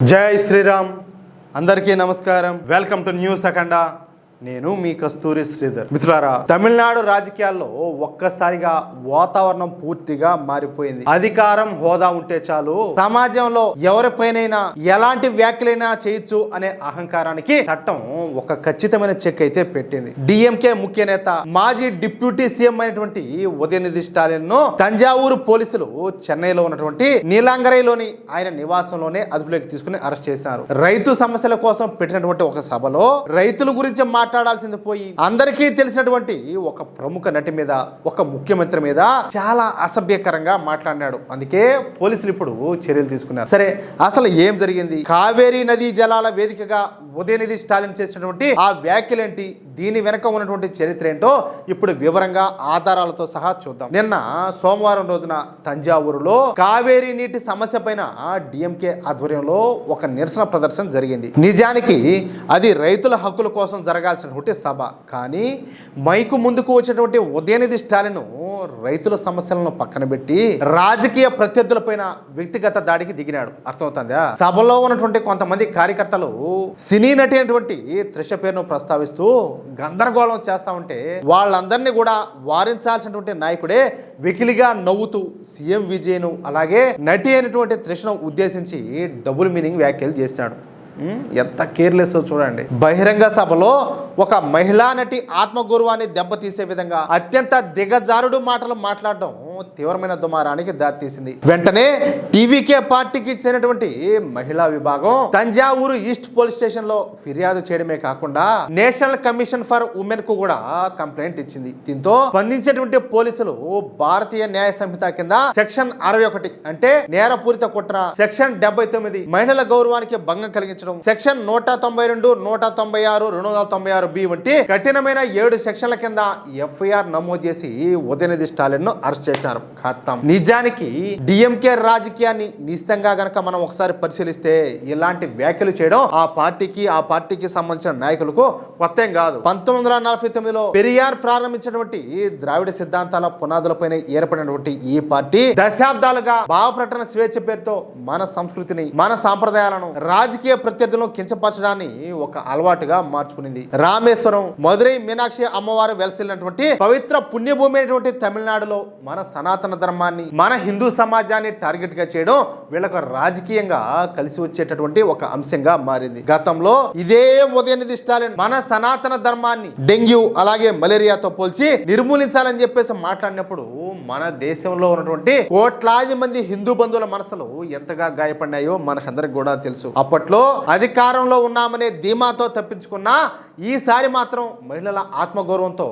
జై శ్రీరామ్. అందరికీ నమస్కారం. వెల్కమ్ టు న్యూస్ అఖండ. నేను మీ కస్తూరి శ్రీధర్. మిత్రులారా, తమిళనాడు రాజకీయాల్లో ఒక్కసారిగా వాతావరణం పూర్తిగా మారిపోయింది. అధికారం, హోదా ఉంటే చాలు, సమాజంలో ఎవరిపైనైనా ఎలాంటి వ్యాఖ్యలైనా చేయొచ్చు అనే అహంకారానికి చట్టం ఒక ఖచ్చితమైన చెక్ అయితే పెట్టింది. డిఎంకే ముఖ్య నేత, మాజీ డిప్యూటీ సీఎం అయినటువంటి ఉదయనిధి స్టాలిన్ ను తంజావూరు పోలీసులు చెన్నైలో ఉన్నటువంటి నీలాంగరైలోని ఆయన నివాసంలోనే అదుపులోకి తీసుకుని అరెస్ట్ చేశారు. రైతు సమస్యల కోసం పెట్టినటువంటి ఒక సభలో రైతుల గురించి మాట్లాడాల్సింది పోయి అందరికీ తెలిసినటువంటి ఒక ప్రముఖ నటి మీద, ఒక ముఖ్యమంత్రి మీద చాలా అసభ్యకరంగా మాట్లాడినాడు. అందుకే పోలీసులు ఇప్పుడు చర్యలు తీసుకున్నారు. సరే, అసలు ఏం జరిగింది? కావేరీ నదీ జలాల వేదికగా ఉదయనిధి స్టాలిన్ చేసినటువంటి ఆ వ్యాఖ్యలేంటి, దీని వెనక ఉన్నటువంటి చరిత్ర ఏంటో ఇప్పుడు వివరంగా ఆధారాలతో సహా చూద్దాం. నిన్న సోమవారం రోజున తంజావూరులో కావేరీ నీటి సమస్య పైన డిఎంకే ఆధ్వర్యంలో ఒక నిరసన ప్రదర్శన జరిగింది. నిజానికి అది రైతుల హక్కుల కోసం జరగాల్సినటువంటి సభ. కానీ మైకు ముందుకు వచ్చినటువంటి ఉదయనిధి స్టాలిన్ రైతుల సమస్యలను పక్కన పెట్టి రాజకీయ ప్రత్యర్థులపైన వ్యక్తిగత దాడికి దిగినాడు. అర్థమవుతుందా? సభలో ఉన్నటువంటి కొంతమంది కార్యకర్తలు సినీ నటి అయినటువంటి త్రిష పేరును ప్రస్తావిస్తూ గందరగోళం చేస్తా ఉంటే వాళ్ళందరినీ కూడా వారించాల్సినటువంటి నాయకుడే వెకిలిగా నవ్వుతూ సీఎం విజయ్ను, అలాగే నటి అయినటువంటి త్రిషను ఉద్దేశించి డబుల్ మీనింగ్ వ్యాఖ్యలు చేశాడు. ఎంత కేర్లెస్ చూడండి. బహిరంగ సభలో ఒక మహిళా నటి ఆత్మగౌరవాన్ని దెబ్బతీసే విధంగా అత్యంత దిగజారుడు మాటలు మాట్లాడడం తీవ్రమైన దుమారానికి దారితీసింది. వెంటనే టీవీకే పార్టీకి చెందినటువంటి మహిళా విభాగం తంజావూరు ఈస్ట్ పోలీస్ స్టేషన్ లో ఫిర్యాదు చేయడమే కాకుండా నేషనల్ కమిషన్ ఫర్ ఉమెన్ కు కూడా కంప్లైంట్ ఇచ్చింది. దీంతో స్పందించేటువంటి పోలీసులు భారతీయ న్యాయ సంహిత కింద సెక్షన్ 61 అంటే నేరపూరిత కుట్ర, సెక్షన్ 79 మహిళల గౌరవానికి భంగం కలిగించడం, సెక్షన్ 192, 196, 296B వంటి కఠినమైన 7 సెక్షన్ల కింద ఎఫ్ఐఆర్ నమోదు చేసి ఉదయనిధి స్టాలిన్ ను అరెస్ట్ చేశారు. ఖాతం. నిజానికి డిఎంకే రాజకీయాన్ని నిశ్చితంగా గనక మనం ఒకసారి పరిశీలిస్తే ఇలాంటి వ్యాఖ్యలు చేయడం ఆ పార్టీకి సంబంధించిన నాయకులకు కొత్త ఏం కాదు. 1949లో పెరియార్ ప్రారంభించినటువంటి ద్రావిడ సిద్ధాంతాల పునాదులపైన ఏర్పడినటువంటి ఈ పార్టీ దశాబ్దాలుగా భావ ప్రకటన స్వేచ్ఛ పేరుతో మన సంస్కృతిని, మన సాంప్రదాయాలను రాజకీయ ప్రత్యర్థులను కించపరచడాన్ని ఒక అలవాటుగా మార్చుకునింది. రామేశ్వరం, మధురై మీనాక్షి అమ్మవారు వెలసిల్లినటువంటి పవిత్ర పుణ్యభూమి అయినటువంటి తమిళనాడులో మన సనాతన ధర్మాన్ని, మన హిందూ సమాజాన్ని టార్గెట్ గా చేయడం వీళ్ళకు రాజకీయంగా కలిసి వచ్చేటటువంటి ఒక అంశంగా మారింది. గతంలో ఇదే ఉదయనిధి స్టాలిన్ మన సనాతన ధర్మాన్ని డెంగ్యూ అలాగే మలేరియాతో పోల్చి నిర్మూలించాలని చెప్పేసి మాట్లాడినప్పుడు మన దేశంలో ఉన్నటువంటి కోట్లాది మంది హిందూ బంధువుల మనసులు ఎంతగా గాయపడినాయో మనకందరికి కూడా తెలుసు. అప్పట్లో అధికారంలో ఉన్నామనే ధీమాతో తప్పించుకున్నా ఈసారి మాత్రం మహిళల ఆత్మగౌరవంతో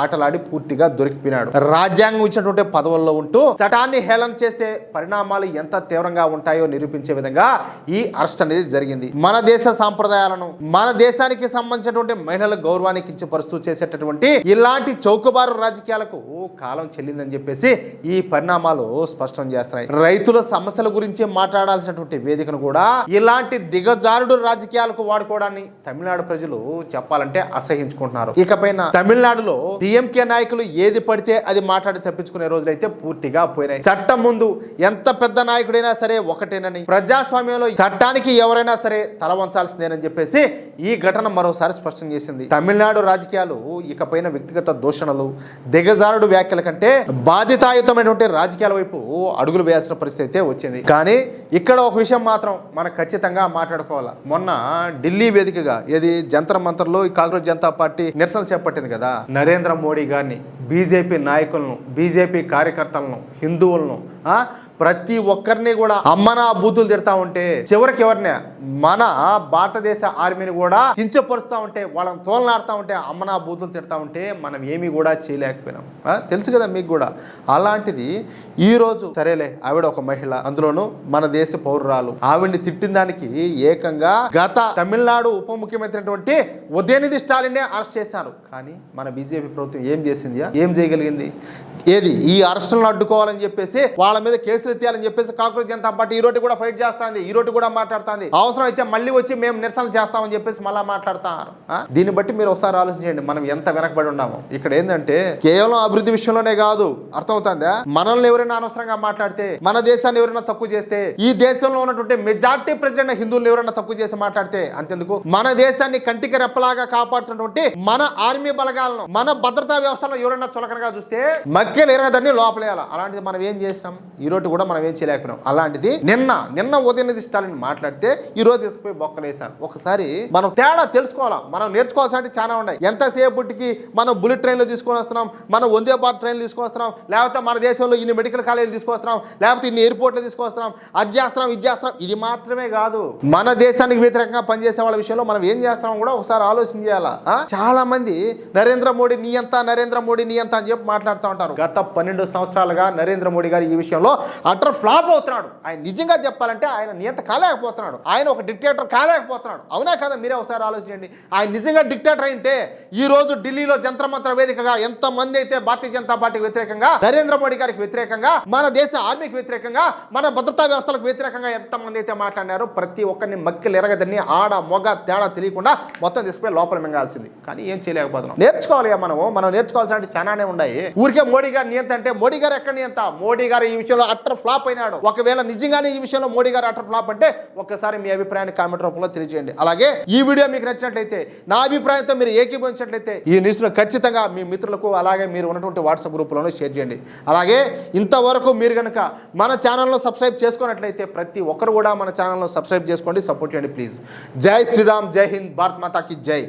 ఆటలాడి పూర్తిగా దొరికిపోయినాడు. రాజ్యాంగం ఇచ్చినటువంటి పదవుల్లో ఉంటూ చట్టాన్ని హేళన చేస్తే పరిణామాలు ఎంత తీవ్రంగా ఉంటాయో నిరూపించే విధంగా ఈ అరెస్ట్ అనేది జరిగింది. మన దేశ సాంప్రదాయాలను, మన దేశానికి సంబంధించినటువంటి మహిళల గౌరవాన్ని కించపరుస్తూ చేసేటటువంటి ఇలాంటి చౌకబారు రాజకీయాలకు కాలం చెల్లిందని చెప్పేసి ఈ పరిణామాలు స్పష్టం చేస్తున్నాయి. రైతుల సమస్యల గురించి మాట్లాడాల్సినటువంటి వేదికను కూడా ఇలాంటి దిగజారుడు రాజకీయాలకు వాడుకోవడాన్ని తమిళనాడు ప్రజలు చెప్పాలంటే అసహించుకుంటున్నారు. ఇకపైన తమిళనాడులో డిఎంకే నాయకులు ఏది పడితే అది మాట్లాడి తప్పించుకునే రోజులైతే పూర్తిగా పోయినాయి. చట్టం ముందు ఎంత పెద్ద నాయకుడైనా సరే ఒకటేనని, ప్రజాస్వామ్యంలో చట్టానికి ఎవరైనా సరే తల వంచాల్సిందేనని చెప్పేసి ఈ ఘటన మరోసారి స్పష్టం చేసింది. తమిళనాడు రాజకీయాలు ఇకపైన వ్యక్తిగత దూషణలు, దిగజారుడు వ్యాఖ్యల కంటే బాధ్యతాయుతమైనటువంటి రాజకీయాల వైపు అడుగులు వేయాల్సిన పరిస్థితి అయితే వచ్చింది. కానీ ఇక్కడ ఒక విషయం మాత్రం మనం ఖచ్చితంగా మాట్లాడుకోవాలి. మొన్న ఢిల్లీ వేదికగా ఏది జంతర్ మంతర్లో ఈ కాంగ్రెస్ జనతా పార్టీ నిరసనలు చేపట్టింది కదా, నరేంద్ర మోడీ గారిని, బీజేపీ నాయకులను, బీజేపీ కార్యకర్తలను, హిందువులను, ప్రతి ఒక్కరిని కూడా అమ్మనా బూతులు తిడతా ఉంటే చివరికి ఎవరిని మన భారతదేశ ఆర్మీని కూడా కించపరుస్తూ ఉంటే, వాళ్ళని తోలనాడుతూ ఉంటే, అమ్మనా బూతులు తిడతా ఉంటే మనం ఏమీ కూడా చేయలేకపోయినాం. తెలుసు కదా మీకు కూడా. అలాంటిది ఈరోజు సరేలే, ఆవిడ ఒక మహిళ, అందులోనూ మన దేశ పౌరురాలు, ఆవిడ్ని తిట్టిన దానికి ఏకంగా గత తమిళనాడు ఉప ముఖ్యమంత్రి అయినటువంటి ఉదయనిధి స్టాలిన్ అరెస్ట్ చేశారు. కానీ మన బీజేపీ ప్రభుత్వం ఏం చేసింది? ఏం చేయగలిగింది? ఏది ఈ అరెస్టులను అడ్డుకోవాలని చెప్పేసి వాళ్ళ మీద కేసులు ఎత్తాలని చెప్పేసి కాంగ్రెస్ జనతా పార్టీ ఈ రోజు కూడా ఫైట్ చేస్తుంది, ఈ రోజు కూడా మాట్లాడుతుంది. అవసరం అయితే మళ్ళీ వచ్చి మేము నిరసన చేస్తామని చెప్పేసి మళ్ళా మాట్లాడతారు. దీన్ని బట్టి మీరు ఒకసారి ఆలోచించండి మనం ఎంత వెనకబడి ఉన్నాము. ఇక్కడ ఏంటంటే కేవలం అభివృద్ధి విషయంలోనే కాదు, అర్థమవుతుందా, మనల్ని ఎవరైనా అనవసరంగా మాట్లాడితే, మన దేశాన్ని ఎవరైనా తక్కువ చేస్తే, ఈ దేశంలో ఉన్నటువంటి మెజార్టీ ప్రెసిడెంట్ హిందువులు ఎవరైనా తక్కువ చేసి మాట్లాడితే అంతెందుకు, మన దేశాన్ని కంటికి రెప్పలాగా కాపాడుతున్నటువంటి మన ఆర్మీ బలగాలను, మన భద్రతా వ్యవస్థలో ఎవరైనా చులకనగా చూస్తే మక్కెలు ఎరగదని లోపలేయాలి. అలాంటిది మనం ఏం చేసినాం, ఈ రోజు కూడా మనం ఏం చేయలేకపోయినాం. అలాంటిది నిన్న ఉదయనిధి స్టాలిన్ మాట్లాడితే ఈ రోజు తీసుకుపోయి బొక్కలేసాను. ఒకసారి మనం తేడా తెలుసుకోవాలా, మనం నేర్చుకోవాల్సినవి చాలా ఉన్నాయి. ఎంతసేపటికి మనం బుల్లెట్ ట్రైన్లు తీసుకొని వస్తున్నాం, మనం వందే భారత్ ట్రైన్లు తీసుకొని వస్తున్నాం, లేకపోతే మన దేశంలో ఇన్ని మెడికల్ కాలేజీలు తీసుకొస్తున్నాం, లేకపోతే ఇన్ని ఎయిర్పోర్ట్లు తీసుకొస్తున్నాం, అది చేస్తున్నాం ఇది చేస్తున్నాం. ఇది మాత్రమే కాదు, మన దేశానికి వ్యతిరేకంగా పనిచేసే వాళ్ళ విషయంలో మనం ఏం చేస్తామో కూడా ఒకసారి ఆలోచన చేయాలా. చాలా మంది నరేంద్ర మోడీ నీ ఎంత అని చెప్పి మాట్లాడుతూ ఉంటారు. గత 12 సంవత్సరాలుగా నరేంద్ర మోడీ గారు ఈ విషయంలో అటర్ ఫ్లాప్ అవుతున్నాడు. ఆయన నిజంగా చెప్పాలంటే ఆయన నియంత కాలేకపోతున్నాడు, ఆయన ఒక డిక్టేటర్ కాలేకపోతున్నాడు. అవునా కదా, మీరే ఒకసారి ఆలోచించండి. ఆయన నిజంగా డిక్టేటర్ అయితే ఈ రోజు ఢిల్లీలో జంతర్ మంతర్ వేదికగా ఎంతమంది అయితే భారతీయ జనతా పార్టీకి వ్యతిరేకంగా, నరేంద్ర మోడీ గారికి వ్యతిరేకంగా, మన దేశ ఆర్మీకి వ్యతిరేకంగా, మన భద్రతా వ్యవస్థలకు వ్యతిరేకంగా ఎంతమంది అయితే మాట్లాడినారో ప్రతి ఒక్కరిని మక్కిలు ఎరగదని ఆడ మొగ తేడా తెలియకుండా మొత్తం తీసుకుపోయి లోపల మింగాల్సింది. కానీ ఏం చేయలేకపోతున్నాం. నేర్చుకోవాలి మనం నేర్చుకోవాల్సిన చాలానే ఉన్నాయి. ఊరికే మోడీ గారు నియంత అంటే మోడీ గారు ఎక్కడ నియంత, మోడీ గారు ఈ విషయంలో అట్టర్ ఫ్లాప్ అయినాడు. ఒకవేళ నిజంగానే ఈ విషయంలో మోడీ గారు అట్టర్ ఫ్లాప్ అంటే ఒక్కసారి మీ అభిప్రాయాన్ని కామెంట్ రూపంలో తెలియజేయండి. అలాగే ఈ వీడియో మీకు నచ్చినట్లయితే, నా అభిప్రాయంతో మీరు ఏకీభవించినట్లయితే ఈ న్యూస్ను ఖచ్చితంగా మీ మిత్రులకు అలాగే మీరు ఉన్నటువంటి వాట్సాప్ గ్రూపులను షేర్ చేయండి. అలాగే ఇంతవరకు మీరు కనుక మన ఛానల్ను సబ్స్క్రైబ్ చేసుకున్నట్లయితే ప్రతి ఒక్కరు కూడా మన ఛానల్ను సబ్స్క్రైబ్ చేసుకోండి, సపోర్ట్ చేయండి ప్లీజ్. జై శ్రీరామ్, జై హింద్, భారత్ మాతాకి జై.